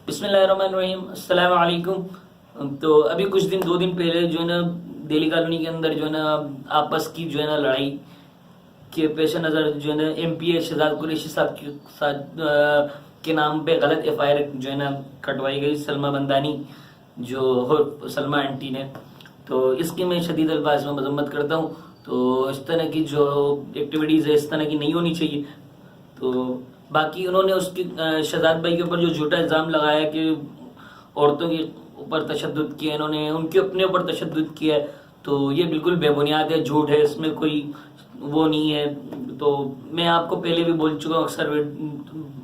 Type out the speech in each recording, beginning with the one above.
بسم اللہ الرحمن الرحیم، السلام علیکم۔ تو ابھی کچھ دن 2 دن پہلے جو ہے نا دہلی کالونی کے اندر جو ہے نا آپس کی جو ہے نا لڑائی کے پیش نظر جو ہے نا MPA شہزاد قریشی صاحب کے ساتھ کے نام پہ غلط FIR جو ہے نا کٹوائی گئی سلمہ بندانی جو سلمہ آنٹی نے، تو اس کی میں شدید الفاظ میں مذمت کرتا ہوں۔ تو اس طرح کی جو ایکٹیویٹیز ہے اس طرح کی نہیں ہونی چاہیے۔ تو باقی انہوں نے اس کی شہزاد بھائی کے اوپر جو جھوٹا الزام لگایا کہ عورتوں کے اوپر تشدد کیا، انہوں نے ان کے اپنے اوپر تشدد کیا ہے، تو یہ بالکل بے بنیاد ہے، جھوٹ ہے، اس میں کوئی وہ نہیں ہے۔ تو میں آپ کو پہلے بھی بول چکا ہوں، اکثر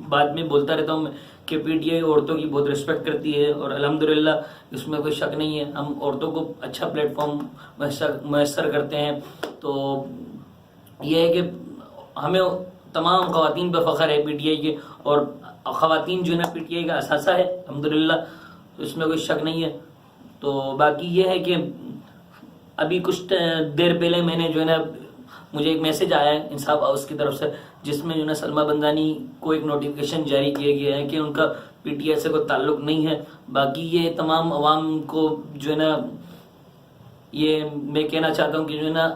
بعد میں بولتا رہتا ہوں کہ PTI عورتوں کی بہت رسپیکٹ کرتی ہے، اور الحمدللہ اس میں کوئی شک نہیں ہے، ہم عورتوں کو اچھا پلیٹ فارم میسر کرتے ہیں۔ تو یہ ہے کہ ہمیں تمام خواتین پہ فخر ہے PTI کے، اور خواتین جو ہے نا PTI کا اثاثہ ہے الحمدللہ، تو اس میں کوئی شک نہیں ہے۔ تو باقی یہ ہے کہ ابھی کچھ دیر پہلے میں نے جو ہے نا مجھے ایک میسج آیا ہے انصاف ہاؤس کی طرف سے، جس میں جو ہے نا سلمہ بندانی کو ایک نوٹیفیکیشن جاری کیا گیا ہے کہ ان کا PTI سے کوئی تعلق نہیں ہے۔ باقی یہ تمام عوام کو جو ہے نا یہ میں کہنا چاہتا ہوں کہ جو ہے نا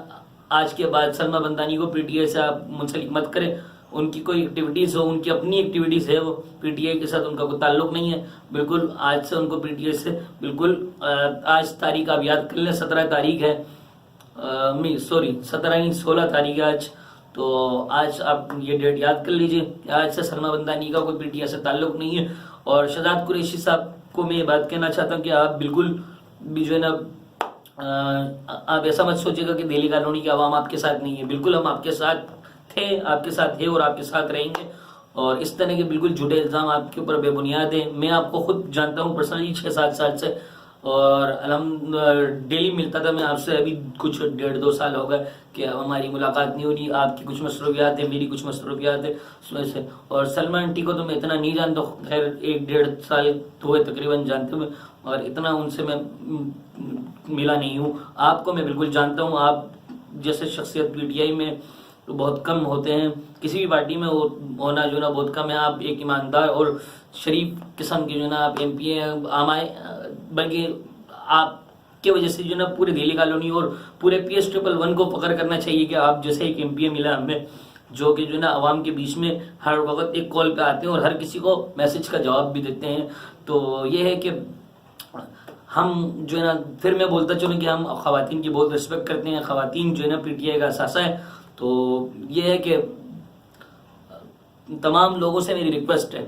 آج کے بعد سلمہ بندانی کو PTI سے آپ منسلک مت کریں۔ ان کی کوئی ایکٹیویٹیز ہو، ان کی اپنی ایکٹیویٹیز ہے، وہ PTI کے ساتھ ان کا کوئی تعلق نہیں ہے۔ بالکل آج سے ان کو PTI سے بالکل آج تاریخ آپ یاد کر لیں، 17 تاریخ ہے، 16 تاریخ ہے آج۔ تو آج آپ یہ ڈیٹ یاد کر لیجئے کہ آج سے سلمہ بندانی کا کوئی PTI سے تعلق نہیں ہے۔ اور شہزاد قریشی صاحب کو میں یہ بات کہنا چاہتا ہوں کہ آپ بالکل بھی جو ہے نا آپ ایسا مت سوچیے گا کہ دہلی کالونی کی عوام آپ کے ساتھ نہیں ہے، بالکل ہم آپ کے ساتھ تھے، آپ کے ساتھ ہے اور آپ کے ساتھ رہیں گے۔ اور اس طرح کے بالکل جھوٹے الزام آپ کے اوپر بے بنیاد ہیں۔ میں آپ کو خود جانتا ہوں پرسنلی 6-7 سال سے، اور ڈیلی ملتا تھا میں آپ سے، ابھی کچھ 1.5-2 سال ہو گئے کہ ہماری ملاقات نہیں ہو رہی، آپ کی کچھ مصروفیات ہیں، میری کچھ مصروفیات ہیں اس وجہ سے۔ اور سلمہ آنٹی کو تو میں اتنا نہیں جانتا، خیر 1-1.5 سال ہوئے تقریباً جانتے ہوئے، اور اتنا ان سے میں ملا نہیں ہوں۔ آپ کو میں بالکل جانتا ہوں، آپ جیسے شخصیت PTI میں تو بہت کم ہوتے ہیں، کسی بھی پارٹی میں ہونا جو ہے نا بہت کم ہے۔ آپ ایک ایماندار اور شریف قسم کے جو ہے نا آپ MPA آمائے، بلکہ آپ کی وجہ سے جو ہے نا پورے دہلی کالونی اور پورے PS111 کو فخر کرنا چاہیے کہ آپ جیسے ایک MPA ملا ہمیں، جو کہ جو ہے نا عوام کے بیچ میں ہر وقت ایک کال پہ آتے ہیں اور ہر کسی کو میسج کا جواب بھی دیتے ہیں۔ تو یہ ہے کہ ہم جو ہے نا پھر میں بولتا چلوں کہ ہم خواتین کی بہت رسپیکٹ کرتے ہیں، خواتین جو ہے نا PTI کا اثاثہ ہے۔ تو یہ ہے کہ تمام لوگوں سے میری ریکویسٹ ہے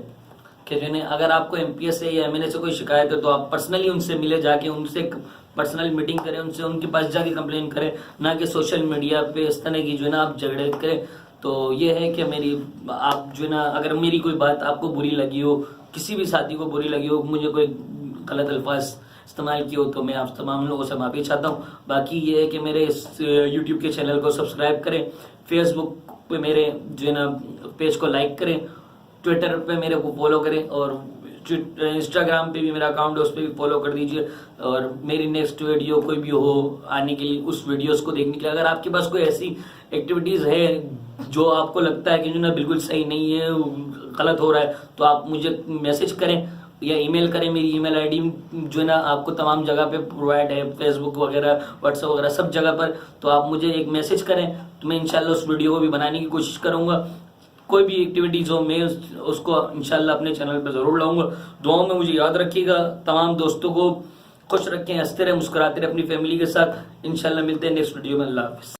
کہ جو ہے اگر آپ کو MPA سے یا MLA سے کوئی شکایت ہے تو آپ پرسنلی ان سے ملے، جا کے ان سے پرسنل میٹنگ کریں، ان سے ان کے پاس جا کے کمپلین کریں، نہ کہ سوشل میڈیا پہ اس طرح کی جو ہے نا آپ جھگڑے کریں۔ تو یہ ہے کہ آپ جو ہے نا اگر میری کوئی بات آپ کو بری لگی ہو، کسی بھی ساتھی کو بری لگی ہو، مجھے کوئی غلط الفاظ استعمال کیے ہو، تو میں آپ تمام لوگوں سے معافی چاہتا ہوں۔ باقی یہ ہے کہ میرے اس YouTube کے چینل کو سبسکرائب کریں، Facebook پہ میرے جو ہے نا پیج کو لائک کریں، ٹویٹر پہ میرے کو فالو کریں، اور انسٹاگرام پہ بھی میرا اکاؤنٹ ہے، اس پہ بھی فالو کر دیجئے۔ اور میری نیکسٹ ویڈیو کوئی بھی ہو آنے کے لیے، اس ویڈیوز کو دیکھنے کے لیے، اگر آپ کے پاس کوئی ایسی ایکٹیویٹیز ہے جو آپ کو لگتا ہے کہ جو نا بالکل صحیح نہیں ہے، غلط ہو رہا ہے، تو آپ مجھے میسج کریں یا ای میل کریں۔ میری ای میل ID جو ہے نا آپ کو تمام جگہ پہ پرووائڈ ہے، Facebook وغیرہ، WhatsApp وغیرہ سب جگہ پر۔ تو آپ مجھے ایک میسج کریں تو میں انشاءاللہ اس ویڈیو کو بھی بنانے کی کوشش کروں گا۔ کوئی بھی ایکٹیویٹیز ہو میں اس کو انشاءاللہ اپنے چینل پہ ضرور لاؤں گا۔ دعاؤں میں مجھے یاد رکھیے گا۔ تمام دوستوں کو خوش رکھیں، ہنستے رہیں، مسکراتے رہیں اپنی فیملی کے ساتھ۔ انشاءاللہ ملتے ہیں نیکسٹ ویڈیو میں۔ اللہ حافظ۔